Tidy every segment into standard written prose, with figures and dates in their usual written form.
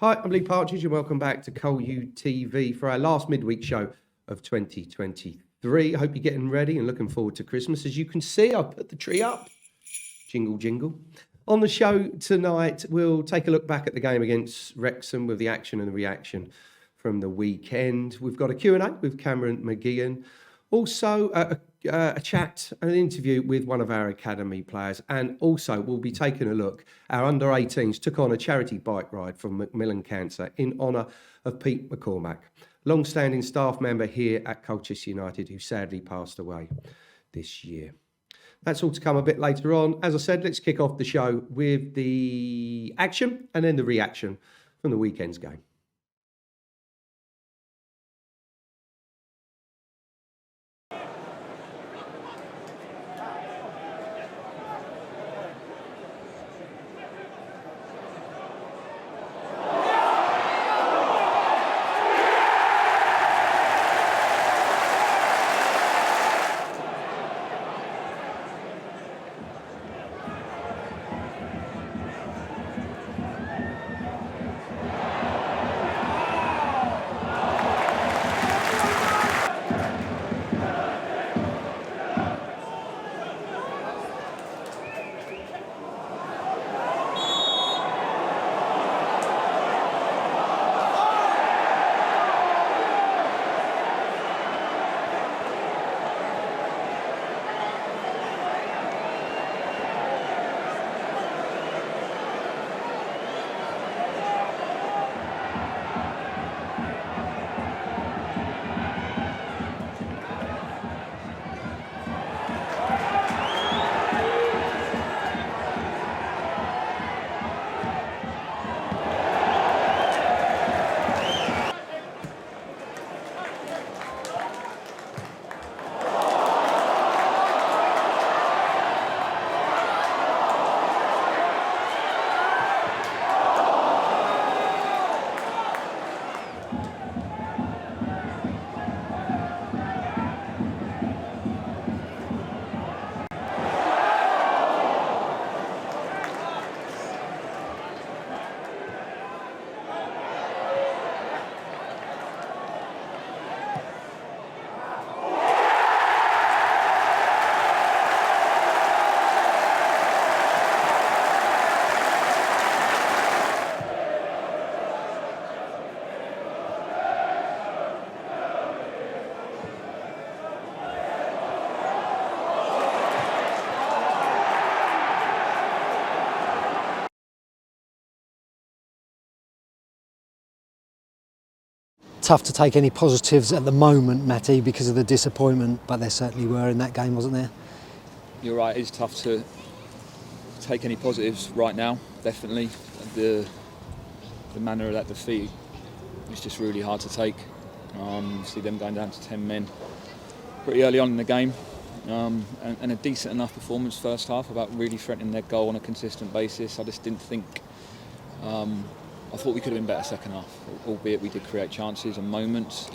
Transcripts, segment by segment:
Hi, I'm Lee Partridge and welcome back to Col U TV for our last midweek show of 2023. I hope you're getting ready and looking forward to Christmas. As you can see, I've put the tree up. Jingle, jingle. On the show tonight, we'll take a look back at the game against Wrexham with the action and the reaction from the weekend. We've got a Q&A with Cameron McGeehan. Also, a chat and an interview with one of our academy players. And also, we'll be taking a look. Our under-18s took on a charity bike ride from Macmillan Cancer in honour of Pete McCormack, long-standing staff member here at Colchester United, who sadly passed away this year. That's all to come a bit later on. As I said, let's kick off the show with the action and then the reaction from the weekend's game. Tough to take any positives at the moment, Matty, because of the disappointment, but there certainly were in that game, wasn't there? You're right, it's tough to take any positives right now, definitely. The manner of that defeat is just really hard to take. See them going down to 10 men pretty early on in the game, and a decent enough performance first half about really threatening their goal on a consistent basis. I just didn't think... I thought we could have been better second half, albeit we did create chances and moments.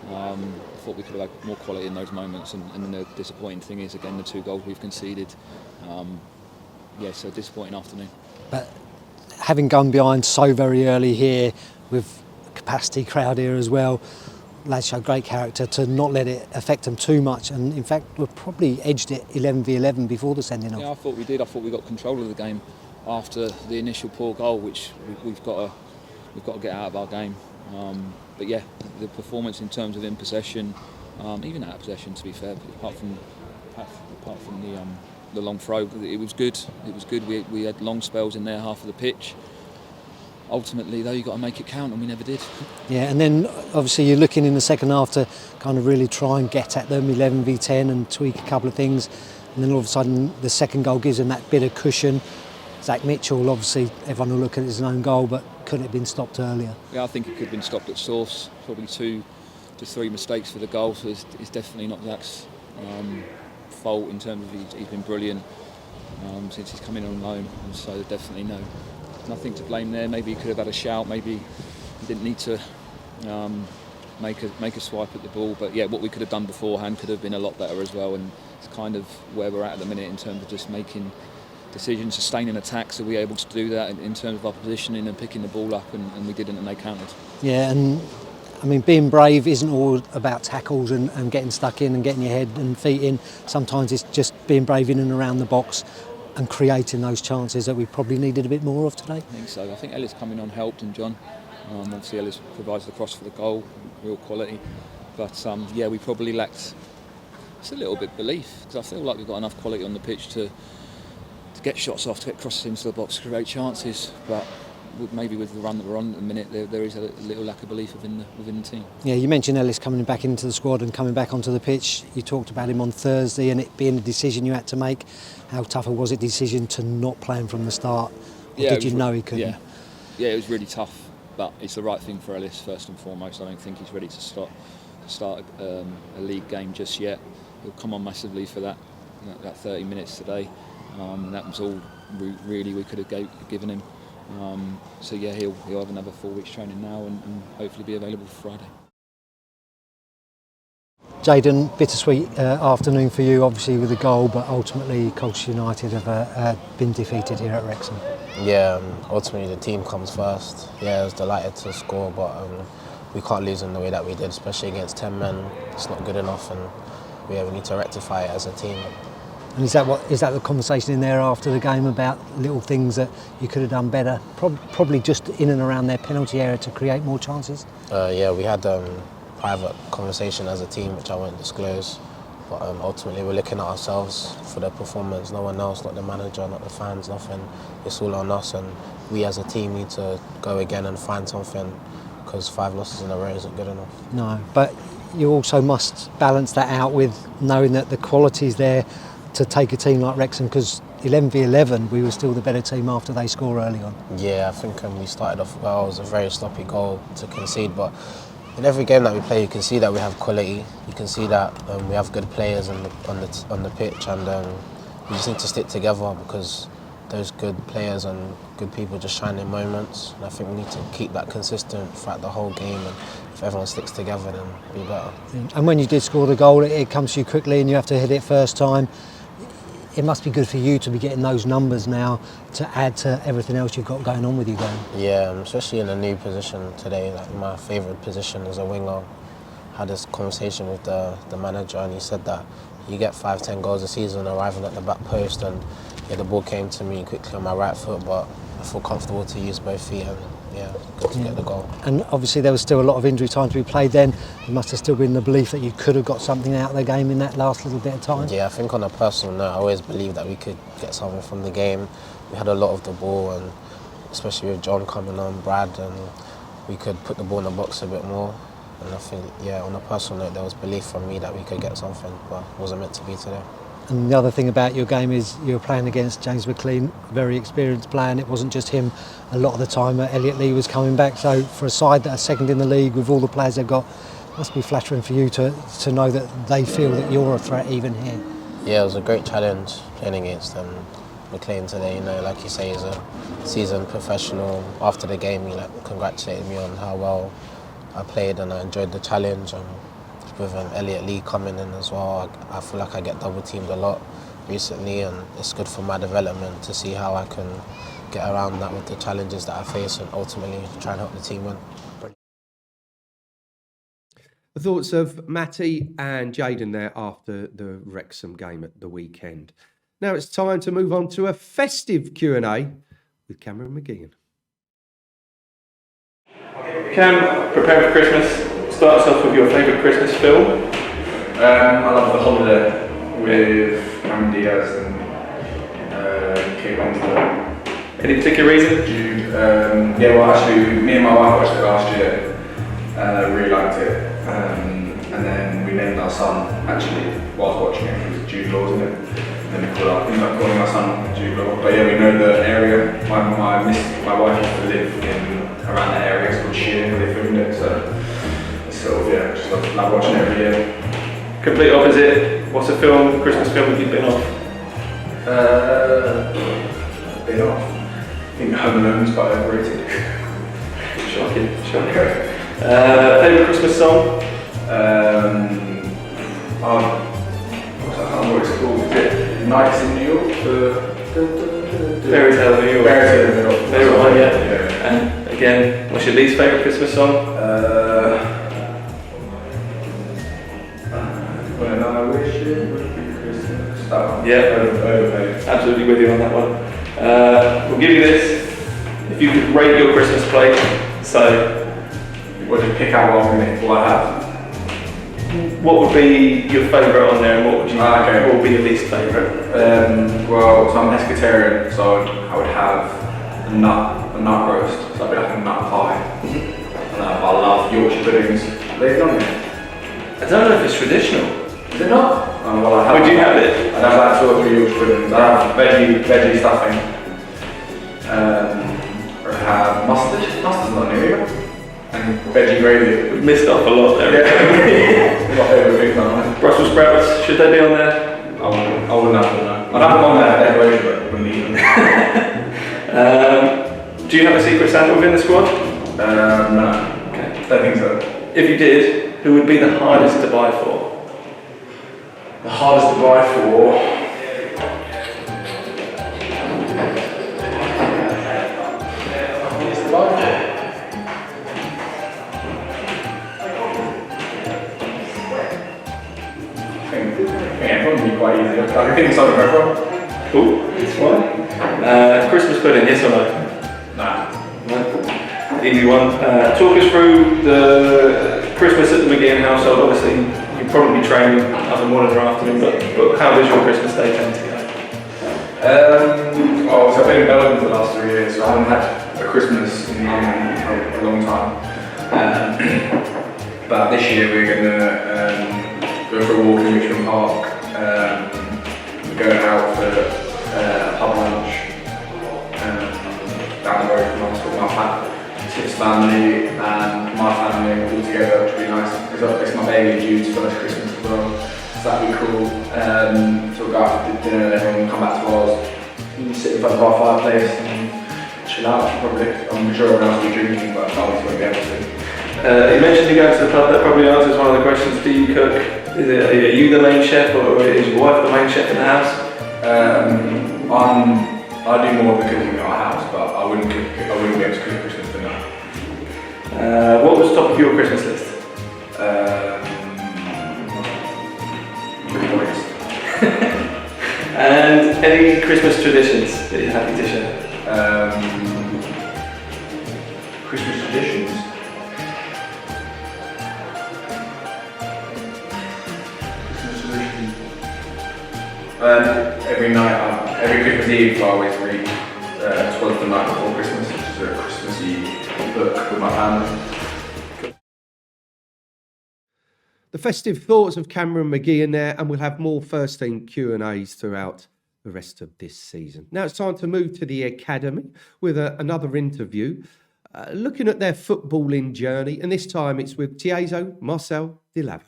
I thought we could have had more quality in those moments, and the disappointing thing is, again, the 2 goals we've conceded. So disappointing afternoon. But having gone behind so very early here, with capacity crowd here as well, lads showed great character to not let it affect them too much, and in fact we've probably edged it 11v11 before the sending off. Yeah, I thought we did. I thought we got control of the game after the initial poor goal, which we've got to get out of our game. But yeah, the performance in terms of in possession, even out of possession, to be fair, apart from the long throw, it was good. It was good. We had long spells in their half of the pitch. Ultimately, though, you've got to make it count, and we never did. Yeah, and then obviously you're looking in the second half to kind of really try and get at them 11v10 and tweak a couple of things, and then all of a sudden the second goal gives them that bit of cushion. Zach Mitchell, obviously everyone will look at it as an own goal, but could it have been stopped earlier? Yeah, I think it could have been stopped at source. Probably 2 to 3 mistakes for the goal, so it's definitely not Zach's fault in terms of he's been brilliant since he's come in on loan, and so definitely nothing to blame there. Maybe he could have had a shout, maybe he didn't need to make a swipe at the ball, but yeah, what we could have done beforehand could have been a lot better as well, and it's kind of where we're at the minute in terms of just making decision, sustaining attacks. Are we able to do that in terms of our positioning and picking the ball up? And we didn't, and they countered. Yeah, and I mean, being brave isn't all about tackles and getting stuck in and getting your head and feet in. Sometimes it's just being brave in and around the box and creating those chances that we probably needed a bit more of today. I think so. I think Ellis coming on helped, and John. Obviously, Ellis provides the cross for the goal, real quality. But yeah, we probably lacked just a little bit of belief, because I feel like we've got enough quality on the pitch to get shots off, to get crosses into the box, create chances. But maybe with the run that we're on at the minute, there is a little lack of belief within the team. Yeah, you mentioned Ellis coming back into the squad and coming back onto the pitch. You talked about him on Thursday and it being a decision you had to make. How tough was it decision to not play him from the start? Or did you know he couldn't? Yeah, it was really tough, but it's the right thing for Ellis first and foremost. I don't think he's ready to start a league game just yet. He'll come on massively for that 30 minutes today. And that was all really we could have given him. So yeah, he'll have another 4 weeks training now and hopefully be available for Friday. Jaden, bittersweet afternoon for you, obviously with the goal, but ultimately Colchester United have been defeated here at Wrexham. Yeah, ultimately the team comes first. Yeah, I was delighted to score, but we can't lose in the way that we did, especially against 10 men. It's not good enough, and we need to rectify it as a team. And is that the conversation in there after the game about little things that you could have done better? Probably just in and around their penalty area to create more chances? Yeah, we had private conversation as a team, which I won't disclose. But ultimately we're looking at ourselves for the performance, no one else, not the manager, not the fans, nothing. It's all on us, and we as a team need to go again and find something, because 5 losses in a row isn't good enough. No, but you also must balance that out with knowing that the quality's there to take a team like Wrexham, because 11v11 we were still the better team after they score early on. Yeah, I think we started off well. It was a very sloppy goal to concede, but in every game that we play you can see that we have quality, you can see that we have good players on the pitch, and we just need to stick together, because those good players and good people just shine in moments, and I think we need to keep that consistent throughout the whole game, and if everyone sticks together then it'll be better. And when you did score the goal, it comes to you quickly and you have to hit it first time. It must be good for you to be getting those numbers now to add to everything else you've got going on with your game. Yeah, especially in a new position today, like my favourite position as a winger. I had this conversation with the manager, and he said that you get 5-10 goals a season arriving at the back post, and yeah, the ball came to me quickly on my right foot, but I feel comfortable to use both feet, and yeah, good to get the goal. And obviously there was still a lot of injury time to be played then. There must have still been the belief that you could have got something out of the game in that last little bit of time. Yeah, I think on a personal note, I always believed that we could get something from the game. We had a lot of the ball, and especially with John coming on, Brad, and we could put the ball in the box a bit more. And I think, yeah, on a personal note, there was belief from me that we could get something, but it wasn't meant to be today. And the other thing about your game is you were playing against James McGeehan, a very experienced player, and it wasn't just him. A lot of the time Elliot Lee was coming back, so for a side that are second in the league with all the players they've got, it must be flattering for you to know that they feel that you're a threat even here. Yeah, it was a great challenge playing against McGeehan today. You know, like you say, he's a seasoned professional. After the game, he congratulated me on how well I played, and I enjoyed the challenge. With Elliot Lee coming in as well, I feel like I get double teamed a lot recently, and it's good for my development to see how I can get around that with the challenges that I face, and ultimately try and help the team win. The thoughts of Matty and Jaden there after the Wrexham game at the weekend. Now it's time to move on to a festive Q&A with Cameron McGeehan. Cam, prepare for Christmas. Start us off with your favourite Christmas film. I love The Holiday with Cameron Diaz and Kate Winslet. Any particular reason? Yeah, well actually, me and my wife watched it last year and really liked it. And then we named our son, actually, whilst watching it, it was Jude Law, isn't it? And then we ended up calling our son Jude Law. But yeah, we know the area. My wife used to live around that area, it's called Sheer, where they filmed it, so sort of, yeah, just love watching it every year. Complete opposite. What's a Christmas film that you've been off? Been off. I think Home Alone's quite overrated. Shocking. Favourite Christmas song? I can't remember what it's called. Is it Nights in New York? Fairy Tale of New York. Fairy Tale of New York. Favourite one, yeah. Yeah. And again, what's your least favourite Christmas song? When I wish it would be Christmas. That one. Yeah. Overpaid. Absolutely with you on that one. We'll give you this. If you could rate your Christmas plate, so What did you pick out one minute? What I have? what would be your favourite on there, and what would you? Okay. What would be your least favourite? Well, so I'm pescatarian, so I would have a nut roast. So I'd be like a nut pie. And I love Yorkshire puddings. They've done it. I don't know if it's traditional. Is it not? Oh, well, I have. Would you have it? I'd have like 2 or 3 Yorkshire puddings. I'd have veggie stuffing. Or I'd have mustard. Mustard's not new either. And veggie gravy. We've missed off a lot there. Yeah. My favourite things on there. Brussels sprouts, should they be on there? I wouldn't have them, no. I'd have them on there for decoration, but wouldn't eat them. Do you have a secret Santa within the squad? No. Okay. Don't think so. If you did, who would be the hardest to buy for? The hardest to buy for. Yeah, probably quite easy. I can think of something right from. Cool, that's fine. Christmas pudding, yes or no? Nah. No. Easy one. Talk us through the Christmas at the McGeehan household. Obviously, you probably train either morning or afternoon, but how does your Christmas day tend to go? Well, so I've been in Belgium for the last 3 years, so I haven't had a Christmas in London for a long time. But this year we're going to go for a walk in Richmond Park. We're going out for a pub lunch down the road from us with his family and my family all together, which would be nice. It's my baby Jude's first Christmas as well, so that'd be cool. So we'll go out for dinner and everyone come back to ours, sit in front of our fireplace and chill out probably. I'm sure everyone else will be drinking, but I obviously won't be able to. You mentioned you go to the pub. That probably answers one of the questions. Do you cook? Are you the main chef, or is your wife the main chef in the house? I do more of the cooking at our house, but I wouldn't be able to cook Christmas dinner. What was top of your Christmas list? 3 points. And any Christmas traditions that you're happy to share? Christmas traditions. Every night, every Christmas Eve, I always read 12th the Night Before Christmas, which is a Christmassy book with my family. The festive thoughts of Cameron McGeehan there, and we'll have more first team Q&As throughout the rest of this season. Now it's time to move to the academy with another interview, looking at their footballing journey, and this time it's with T'aizo Marcel-Dilaver.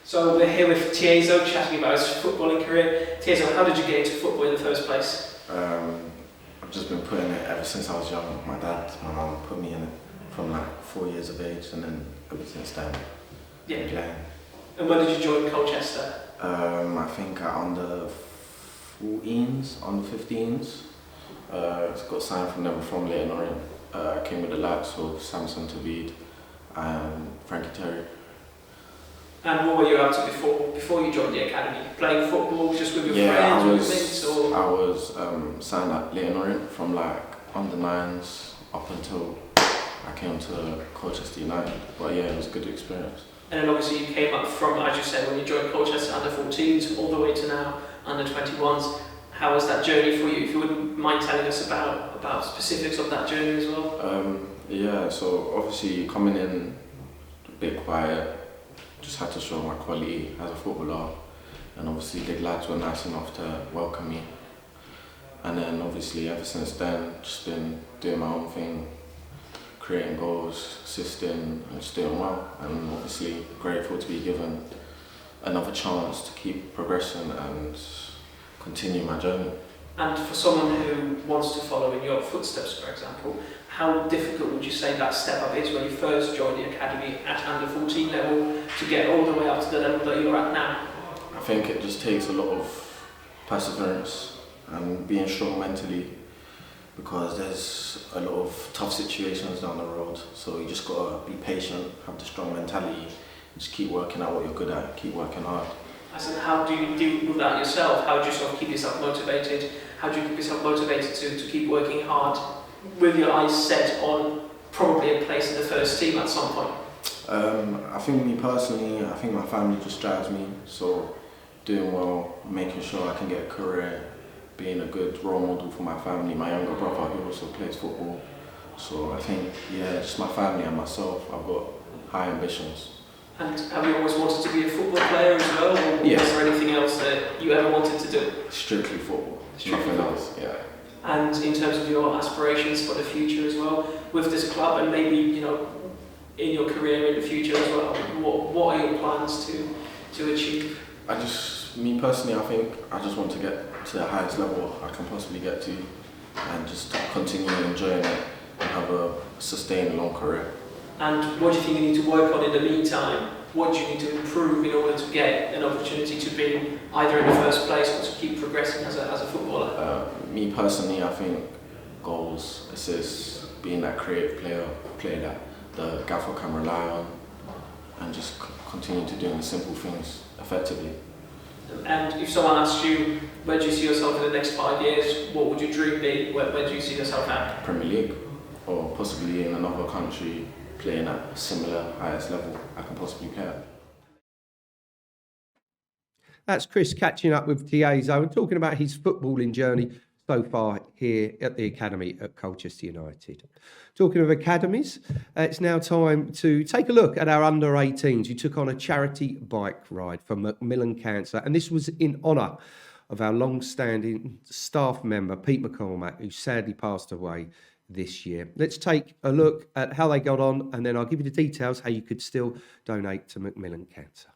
So we're here with T'aizo, chatting about his footballing career. T'aizo, how did you get into football in the first place? I've just been putting it ever since I was young. My mum put me in it from like 4 years of age, and then ever since then, Yeah. playing. And when did you join Colchester? I think at under 14s, under 15s. Got signed from them from Leighton Orient. Came with the likes of Samson Tavid and Frankie Terry. And what were you up to before you joined the academy? Playing football just with your friends or with mates? Or? I was signed at Leighton Orient from like under 9s up until I came to Colchester United. But yeah, it was a good experience. And then obviously you came up from, as you said, when you joined Colchester under 14s all the way to now under 21s. How was that journey for you? If you wouldn't mind telling us about specifics of that journey as well. Yeah, so obviously coming in a bit quiet, just had to show my quality as a footballer, and obviously the lads were nice enough to welcome me. And then obviously ever since then, just been doing my own thing, creating goals, assisting, and just doing well. And obviously grateful to be given another chance to keep progressing and continue my journey. And for someone who wants to follow in your footsteps, for example, how difficult would you say that step up is when you first joined the academy at under 14 level to get all the way up to the level that you're at now? I think it just takes a lot of perseverance and being strong mentally, because there's a lot of tough situations down the road. So you just gotta be patient, have the strong mentality, just keep working at what you're good at, keep working hard. And how do you deal with that yourself? How do you sort of keep yourself motivated? How do you keep yourself motivated to keep working hard with your eyes set on probably a place in the first team at some point? I think me personally, I think my family just drives me. So doing well, making sure I can get a career, being a good role model for my family. My younger brother, who also plays football. So I think, yeah, just my family and myself, I've got high ambitions. And have you always wanted to be a football player as well? Or Yeah. was there anything else that you ever wanted to do? Strictly football, Strictly nothing football. else, yeah. And in terms of your aspirations for the future as well, with this club and maybe, you know, in your career in the future as well, what are your plans to achieve? Me personally, I think I just want to get to the highest level I can possibly get to and just continue enjoying it and have a sustained long career. And what do you think you need to work on in the meantime? What do you need to improve in order to get an opportunity to be either in the first place or to keep progressing as a footballer? Me personally, I think goals, assists, being that creative player that the gaffer can rely on, and just continue to doing the simple things effectively. And if someone asked you, where do you see yourself in the next 5 years, what would your dream be? Where do you see yourself at? Premier League, or possibly in another country, playing at a similar highest level I can possibly play at. That's Chris catching up with T'aizo and talking about his footballing journey so far here at the academy at Colchester United. Talking of academies, it's now time to take a look at our under-18s who took on a charity bike ride for Macmillan Cancer, and this was in honour of our long-standing staff member Pete McCormack, who sadly passed away this year. Let's take a look at how they got on, and then I'll give you the details how you could still donate to Macmillan Cancer.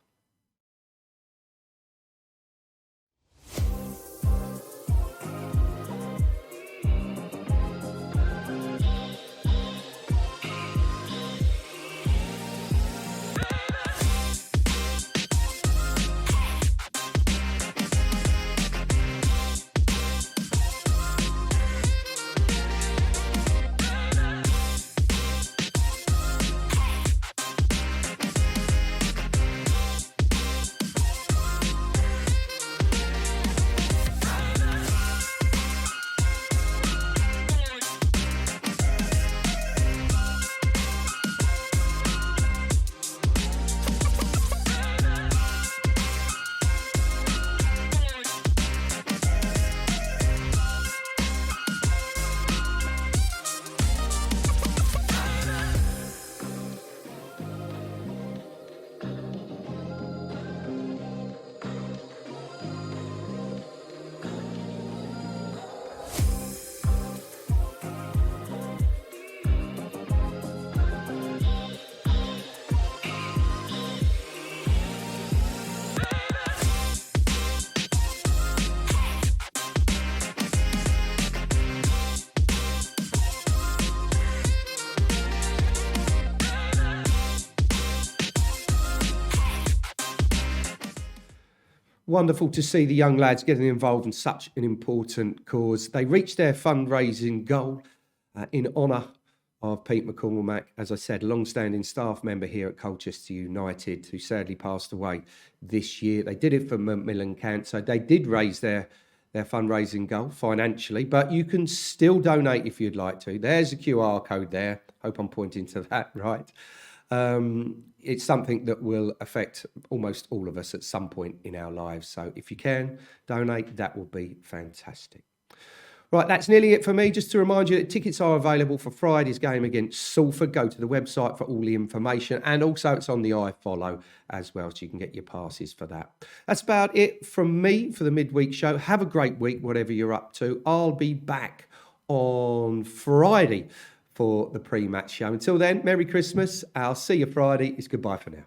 Wonderful to see the young lads getting involved in such an important cause. They reached their fundraising goal in honour of Pete McCormack, as I said, long-standing staff member here at Colchester United, who sadly passed away this year. They did it for Macmillan Cancer. They did raise their fundraising goal financially, but you can still donate if you'd like to. There's a QR code there. Hope I'm pointing to that right. It's something that will affect almost all of us at some point in our lives. So if you can donate, that will be fantastic. Right, that's nearly it for me. Just to remind you that tickets are available for Friday's game against Salford. Go to the website for all the information. And also it's on the iFollow as well, so you can get your passes for that. That's about it from me for the Midweek Show. Have a great week, whatever you're up to. I'll be back on Friday for the pre-match show. Until then, Merry Christmas. I'll see you Friday. It's goodbye for now.